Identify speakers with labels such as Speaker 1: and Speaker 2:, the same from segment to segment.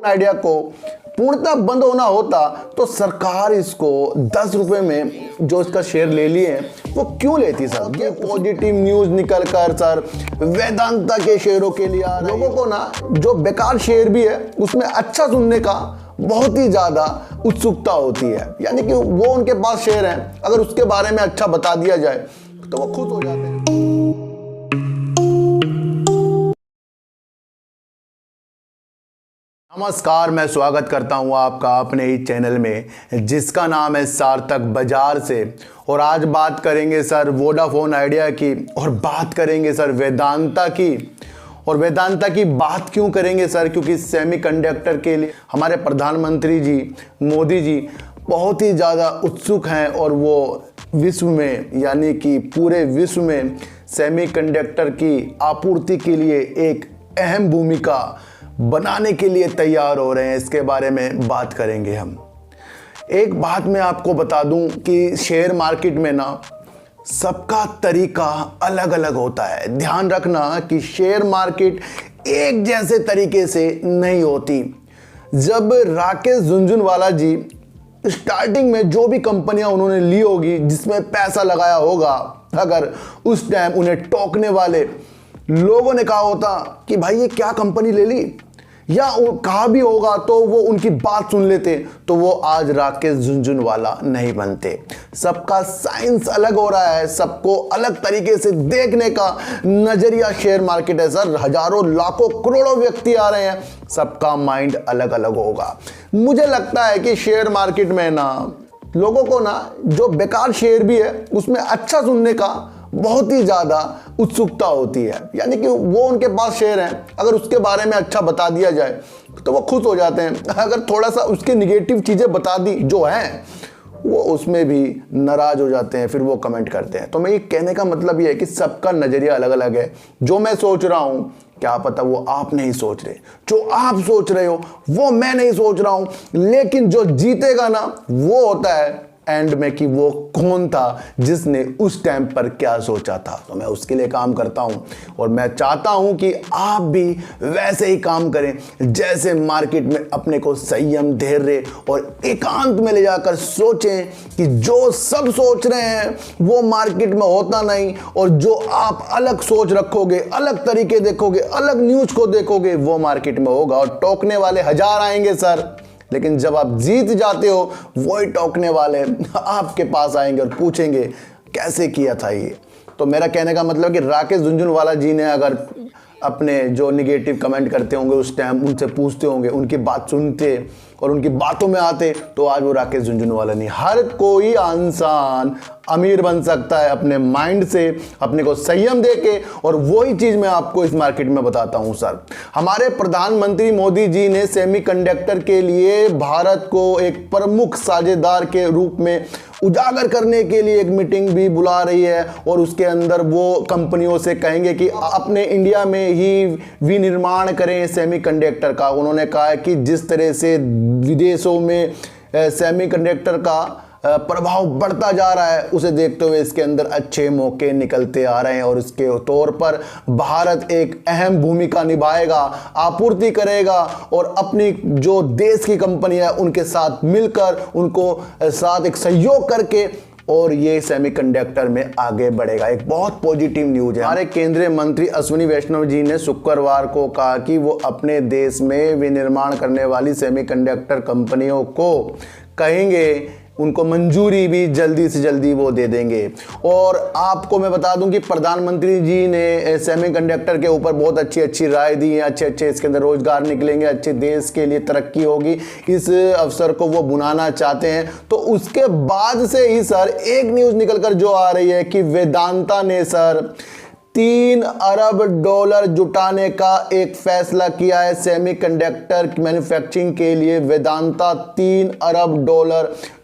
Speaker 1: Idea को पूर्णतः बंद होना होता तो सरकार इसको 10 रुपए में जो इसका शेयर ले लिए हैं वो क्यों लेती सर। ये पॉजिटिव न्यूज निकल कर सर वेदांता के शेयरों के लिए लोगों को ना जो बेकार शेयर भी है उसमें अच्छा सुनने का बहुत ही ज्यादा उत्सुकता होती है, यानी कि वो उनके पास शेयर है, अगर उसके बारे में अच्छा बता दिया जाए तो वो खुश हो जाते हैं। नमस्कार, मैं स्वागत करता हूं आपका अपने ही चैनल में जिसका नाम है सार्थक बाजार से। और आज बात करेंगे सर वोडाफोन आइडिया की और बात करेंगे सर वेदांता की। और वेदांता की बात क्यों करेंगे सर, क्योंकि सेमीकंडक्टर के लिए हमारे प्रधानमंत्री जी मोदी जी बहुत ही ज़्यादा उत्सुक हैं और वो विश्व में यानी कि पूरे विश्व में सेमीकंडक्टर की आपूर्ति के लिए एक अहम भूमिका बनाने के लिए तैयार हो रहे हैं। इसके बारे में बात करेंगे हम। एक बात मैं आपको बता दूं कि शेयर मार्केट में ना सबका तरीका अलग अलग होता है। ध्यान रखना कि शेयर मार्केट एक जैसे तरीके से नहीं होती। जब राकेश झुनझुनवाला जी स्टार्टिंग में जो भी कंपनियां उन्होंने ली होगी जिसमें पैसा लगाया होगा, अगर उस टाइम उन्हें टोकने वाले लोगों ने कहा होता कि भाई ये क्या कंपनी ले ली, या कहा भी होगा तो वो उनकी बात सुन लेते, तो वो आज राकेश झुनझुनवाला नहीं बनते। सबका साइंस अलग हो रहा है, सबको अलग तरीके से देखने का नजरिया शेयर मार्केट है सर। हजारों लाखों करोड़ों व्यक्ति आ रहे हैं, सबका माइंड अलग अलग होगा। मुझे लगता है कि शेयर मार्केट में ना लोगों को ना जो बेकार शेयर भी है उसमें अच्छा सुनने का बहुत ही ज़्यादा उत्सुकता होती है, यानी कि वो उनके पास शेयर है, अगर उसके बारे में अच्छा बता दिया जाए तो वो खुश हो जाते हैं। अगर थोड़ा सा उसके निगेटिव चीज़ें बता दी जो हैं वो उसमें भी नाराज़ हो जाते हैं, फिर वो कमेंट करते हैं। तो मैं ये कहने का मतलब ये है कि सबका नज़रिया अलग अलग है। जो मैं सोच रहा हूँ क्या पता वो आप नहीं सोच रहे, जो आप सोच रहे हो वो मैं नहीं सोच रहा हूँ, लेकिन जो जीतेगा ना वो होता है एंड में कि वो कौन था जिसने उस टाइम पर क्या सोचा था। तो मैं उसके लिए काम करता हूं और मैं चाहता हूं कि आप भी वैसे ही काम करें जैसे मार्केट में अपने को संयम, धैर्य और एकांत में ले जाकर सोचें कि जो सब सोच रहे हैं वो मार्केट में होता नहीं, और जो आप अलग सोच रखोगे, अलग तरीके देखोगे, अलग न्यूज को देखोगे वो मार्केट में होगा। और टोकने वाले हजार आएंगे सर, लेकिन जब आप जीत जाते हो वही टोकने वाले आपके पास आएंगे और पूछेंगे कैसे किया था ये। तो मेरा कहने का मतलब कि राकेश झुनझुनवाला जी ने अगर अपने जो निगेटिव कमेंट करते होंगे उस टाइम उनसे पूछते होंगे, उनकी बात सुनते और उनकी बातों में आते, तो आज वो राकेश झुनझुनवाला नहीं। हर कोई इंसान अमीर बन सकता है अपने माइंड से, अपने को संयम देके, और वही चीज मैं आपको इस मार्केट में बताता हूं सर। हमारे प्रधानमंत्री मोदी जी ने सेमीकंडक्टर के लिए भारत को एक प्रमुख साझेदार के रूप में उजागर करने के लिए एक मीटिंग भी बुला रही है, और उसके अंदर वो कंपनियों से कहेंगे कि अपने इंडिया में ही विनिर्माण करें सेमीकंडक्टर का। उन्होंने कहा है कि जिस तरह से विदेशों में सेमीकंडक्टर का प्रभाव बढ़ता जा रहा है, उसे देखते हुए इसके अंदर अच्छे मौके निकलते आ रहे हैं, और इसके तौर पर भारत एक अहम भूमिका निभाएगा, आपूर्ति करेगा और अपनी जो देश की कंपनी है उनके साथ मिलकर, उनको साथ एक सहयोग करके, और ये सेमीकंडक्टर में आगे बढ़ेगा। एक बहुत पॉजिटिव न्यूज है। हमारे केंद्रीय मंत्री अश्विनी वैष्णव जी ने शुक्रवार को कहा कि वो अपने देश में विनिर्माण करने वाली सेमीकंडक्टर कंपनियों को कहेंगे, उनको मंजूरी भी जल्दी से जल्दी वो दे देंगे। और आपको मैं बता दूं कि प्रधानमंत्री जी ने सेमीकंडक्टर के ऊपर बहुत अच्छी अच्छी राय दी है। अच्छे इसके अंदर रोजगार निकलेंगे, अच्छे देश के लिए तरक्की होगी, इस अवसर को वो बुनाना चाहते हैं। तो उसके बाद से ही सर एक न्यूज़ निकलकर जो आ रही है कि वेदांता ने सर $3 अरब जुटाने का एक फैसला किया है। सेमीकंडक्टर मैन्युफैक्चरिंग के लिए वेदांता $3 अरब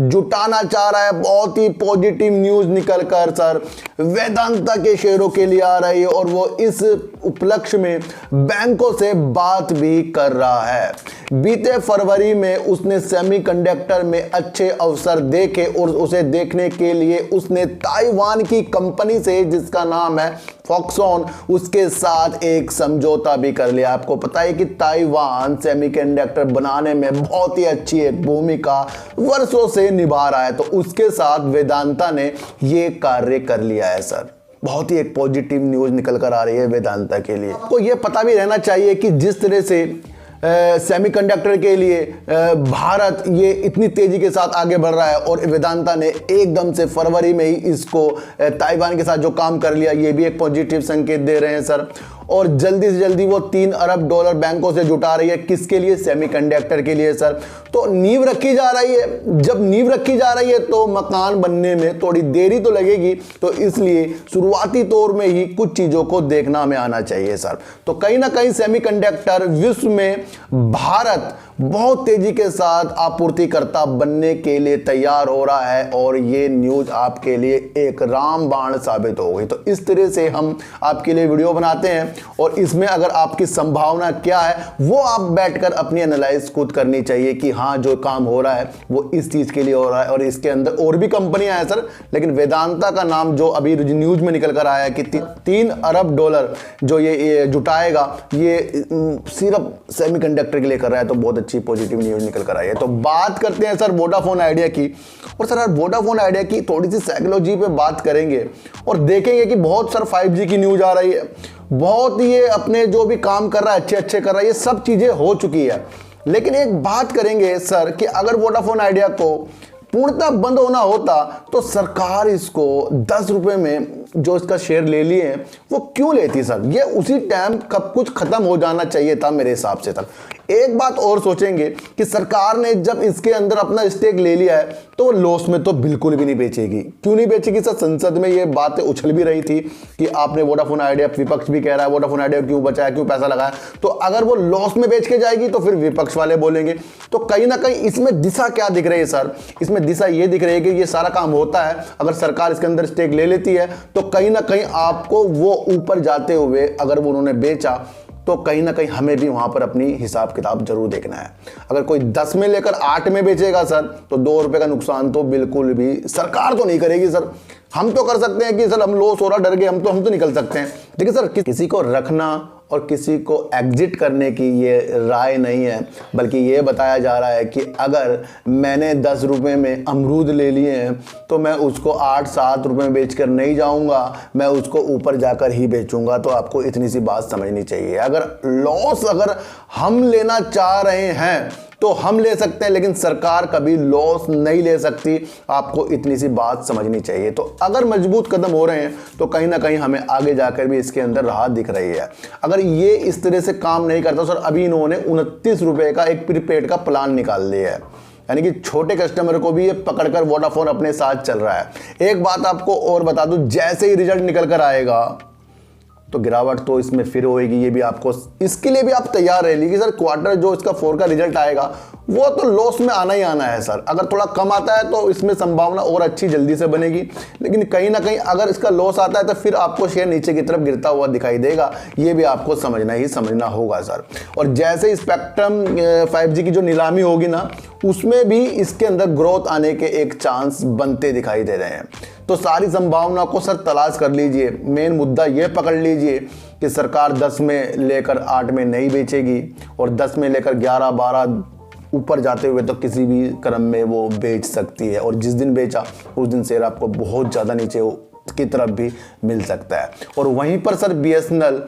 Speaker 1: जुटाना चाह रहा है। बहुत ही पॉजिटिव न्यूज़ निकलकर सर वेदांता के शेयरों के लिए आ रही है, और वो इस उपलक्ष्य में बैंकों से बात भी कर रहा है। बीते फरवरी में उसने सेमीकंडक्टर में अच्छे अवसर देखे, और उसे देखने के लिए उसने ताइवान की कंपनी से जिसका नाम है फॉक्सकॉन उसके साथ एक समझौता भी कर लिया। आपको पता है कि ताइवान सेमीकंडक्टर बनाने में बहुत ही अच्छी एक भूमिका वर्षों से निभा रहा है, तो उसके साथ वेदांता ने ये कार्य कर लिया है सर। बहुत ही एक पॉजिटिव न्यूज़ निकल कर आ रही है वेदांता के लिए। तो ये पता भी रहना चाहिए कि जिस तरह से सेमीकंडक्टर के लिए भारत ये इतनी तेजी के साथ आगे बढ़ रहा है और वेदांता ने एकदम से फरवरी में ही इसको ताइवान के साथ जो काम कर लिया, ये भी एक पॉजिटिव संकेत दे रहे हैं सर। और जल्दी से जल्दी वो $3 अरब बैंकों से जुटा रही है, किसके लिए? सेमीकंडक्टर के लिए सर। तो नींव रखी जा रही है, जब नींव रखी जा रही है तो मकान बनने में थोड़ी देरी तो लगेगी, तो इसलिए शुरुआती तौर में ही कुछ चीज़ों को देखना हमें आना चाहिए सर। तो कहीं ना कहीं सेमीकंडक्टर विश्व में भारत बहुत तेजी के साथ आपूर्तिकर्ता बनने के लिए तैयार हो रहा है, और ये न्यूज़ आपके लिए एक रामबाण साबित हो गई। तो इस तरह से हम आपके लिए वीडियो बनाते हैं, और इसमें अगर आपकी संभावना क्या है वो आप बैठकर अपनी एनालाइज खुद करनी चाहिए कि हाँ जो काम हो रहा है वो इस चीज़ के लिए हो रहा है। और इसके अंदर और भी कंपनियां हैं सर, लेकिन वेदांता का नाम जो अभी न्यूज़ में निकल कर आया है कि $3 अरब जो ये जुटाएगा, ये सिर्फ सेमीकंडक्टर के लिए कर रहा है, तो बहुत अच्छी पॉजिटिव न्यूज़ निकल कर आई है। तो बात करते हैं सर वोडाफोन आइडिया की, और सर वोडाफोन आइडिया की थोड़ी सी साइकोलॉजी पे बात करेंगे और देखेंगे कि बहुत सर 5G की न्यूज़ आ रही है, बहुत ये अपने जो भी काम कर रहा है अच्छे कर रहा है, ये सब चीज़ें हो चुकी है। लेकिन एक बात करेंगे सर कि अगर वोडाफोन आइडिया को पूर्णतः बंद होना होता तो सरकार इसको 10 रुपए में जो इसका शेयर ले लिए हैं वो क्यों लेती सर? ये उसी टाइम कब कुछ खत्म हो जाना चाहिए था मेरे हिसाब से सर। एक बात और सोचेंगे कि सरकार ने जब इसके अंदर अपना स्टेक ले लिया है तो लॉस में तो बिल्कुल भी नहीं बेचेगी। क्यों नहीं बेचेगी सर? संसद में ये बातें उछल भी रही थी कि आपने वोडाफोन आइडिया, विपक्ष भी कह रहा है वोडाफोन आइडिया क्यों बचाया, क्यों पैसा लगाया। तो अगर वो लॉस में बेच के जाएगी तो फिर विपक्ष वाले बोलेंगे। तो कहीं ना कहीं इसमें दिशा क्या दिख रही है सर? इसमें दिशा ये दिख रही है कि ये सारा काम होता है, अगर सरकार इसके अंदर स्टेक ले लेती है तो कहीं ना कहीं आपको वो ऊपर जाते हुए अगर वो उन्होंने बेचा तो कहीं ना कहीं हमें भी वहां पर अपनी हिसाब किताब जरूर देखना है। अगर कोई 10 में लेकर 8 में बेचेगा सर तो 2 रुपए का नुकसान तो बिल्कुल भी सरकार तो नहीं करेगी सर। हम तो कर सकते हैं कि सर हम लॉस हो रहा, डर गए, हम तो निकल सकते हैं। लेकिन सर किसी को रखना और किसी को एग्जिट करने की ये राय नहीं है, बल्कि ये बताया जा रहा है कि अगर मैंने 10 रुपए में अमरूद ले लिए हैं तो मैं उसको 8-7 रुपए में बेचकर नहीं जाऊंगा, मैं उसको ऊपर जाकर ही बेचूंगा। तो आपको इतनी सी बात समझनी चाहिए। अगर लॉस अगर हम लेना चाह रहे हैं तो हम ले सकते हैं, लेकिन सरकार कभी लॉस नहीं ले सकती। आपको इतनी सी बात समझनी चाहिए। तो अगर मजबूत कदम हो रहे हैं तो कहीं ना कहीं हमें आगे जाकर भी इसके अंदर राहत दिख रही है। अगर ये इस तरह से काम नहीं करता सर, अभी इन्होंने 29 रुपए का एक प्रीपेड का प्लान निकाल दिया है, यानी कि छोटे कस्टमर को भी ये पकड़कर वोडाफोन अपने साथ चल रहा है। एक बात आपको और बता दूं, जैसे ही रिजल्ट निकल कर आएगा तो गिरावट तो इसमें फिर होएगी। ये भी आपको, इसके लिए भी आप तैयार रह लीजिए सर। क्वार्टर जो इसका 4 का रिजल्ट आएगा वो तो लॉस में आना ही आना है सर। अगर थोड़ा कम आता है तो इसमें संभावना और अच्छी जल्दी से बनेगी, लेकिन कहीं ना कहीं अगर इसका लॉस आता है तो फिर आपको शेयर नीचे की तरफ गिरता हुआ दिखाई देगा। ये भी आपको समझना होगा सर। और जैसे स्पेक्ट्रम 5G की जो नीलामी होगी ना, उसमें भी इसके अंदर ग्रोथ आने के एक चांस बनते दिखाई दे रहे हैं। तो सारी संभावना को सर तलाश कर लीजिए। मेन मुद्दा ये पकड़ लीजिए कि सरकार 10 में लेकर 8 में नहीं बेचेगी, और 10 में लेकर 11-12 ऊपर जाते हुए तो किसी भी क्रम में वो बेच सकती है। और जिस दिन बेचा उस दिन शेयर आपको बहुत ज़्यादा नीचे की तरफ भी मिल सकता है। और वहीं पर सर BSNL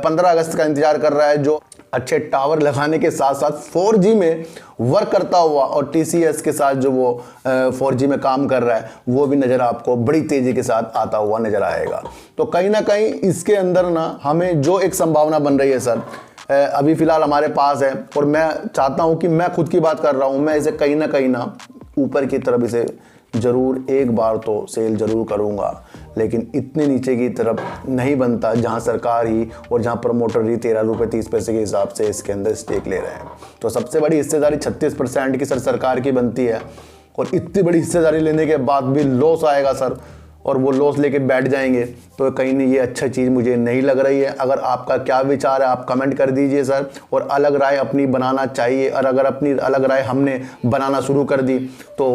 Speaker 1: 15 अगस्त का इंतजार कर रहा है, जो अच्छे टावर लगाने के साथ साथ 4G में वर्क करता हुआ, और TCS के साथ जो वो 4G में काम कर रहा है वो भी नज़र आपको बड़ी तेज़ी के साथ आता हुआ नज़र आएगा। तो कहीं ना कहीं इसके अंदर ना हमें जो एक संभावना बन रही है सर, अभी फ़िलहाल हमारे पास है, और मैं चाहता हूँ कि मैं खुद की बात कर रहा हूँ, मैं इसे कहीं ना ऊपर की तरफ इसे ज़रूर एक बार तो सेल ज़रूर करूँगा, लेकिन इतने नीचे की तरफ नहीं बनता जहां सरकार ही और जहां प्रमोटर ही 13 रुपये 30 पैसे के हिसाब से इसके अंदर स्टेक ले रहे हैं। तो सबसे बड़ी हिस्सेदारी 36% की सर सरकार की बनती है, और इतनी बड़ी हिस्सेदारी लेने के बाद भी लॉस आएगा सर, और वो लॉस लेके बैठ जाएंगे, तो कहीं नहीं, ये अच्छा चीज़ मुझे नहीं लग रही है। अगर आपका क्या विचार है आप कमेंट कर दीजिए सर, और अलग राय अपनी बनाना चाहिए। और अगर अपनी अलग राय हमने बनाना शुरू कर दी तो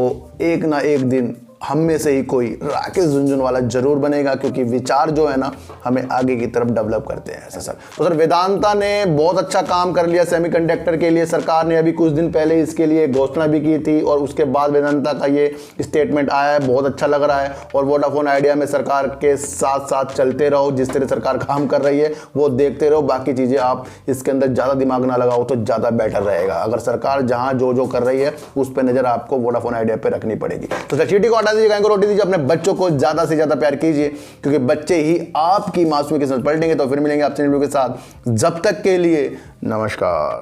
Speaker 1: एक ना एक दिन हम में से ही कोई राकेश झुनझुनवाला जरूर बनेगा, क्योंकि विचार जो है ना हमें आगे की तरफ डेवलप करते हैं ऐसा सर। तो सर वेदांता ने बहुत अच्छा काम कर लिया सेमीकंडक्टर के लिए। सरकार ने अभी कुछ दिन पहले इसके लिए घोषणा भी की थी और उसके बाद वेदांता का ये स्टेटमेंट आया है, बहुत अच्छा लग रहा है। और वोडाफोन आइडिया में सरकार के साथ साथ चलते रहो, जिस तरह सरकार काम कर रही है वो देखते रहो, बाकी चीज़ें आप इसके अंदर ज़्यादा दिमाग ना लगाओ तो ज़्यादा बेटर रहेगा। अगर सरकार जहाँ जो कर रही है उस पर नज़र आपको वोडाफोन आइडिया पे रखनी पड़ेगी। तो चीटी को हटा दीजिए, गाय को रोटी दीजिए, अपने बच्चों को ज़्यादा से ज़्यादा प्यार कीजिए, क्योंकि बच्चे ही आपकी मासूमी के साथ पलटेंगे। तो फिर मिलेंगे आपसे वीडियो के साथ, जब तक के लिए नमस्कार।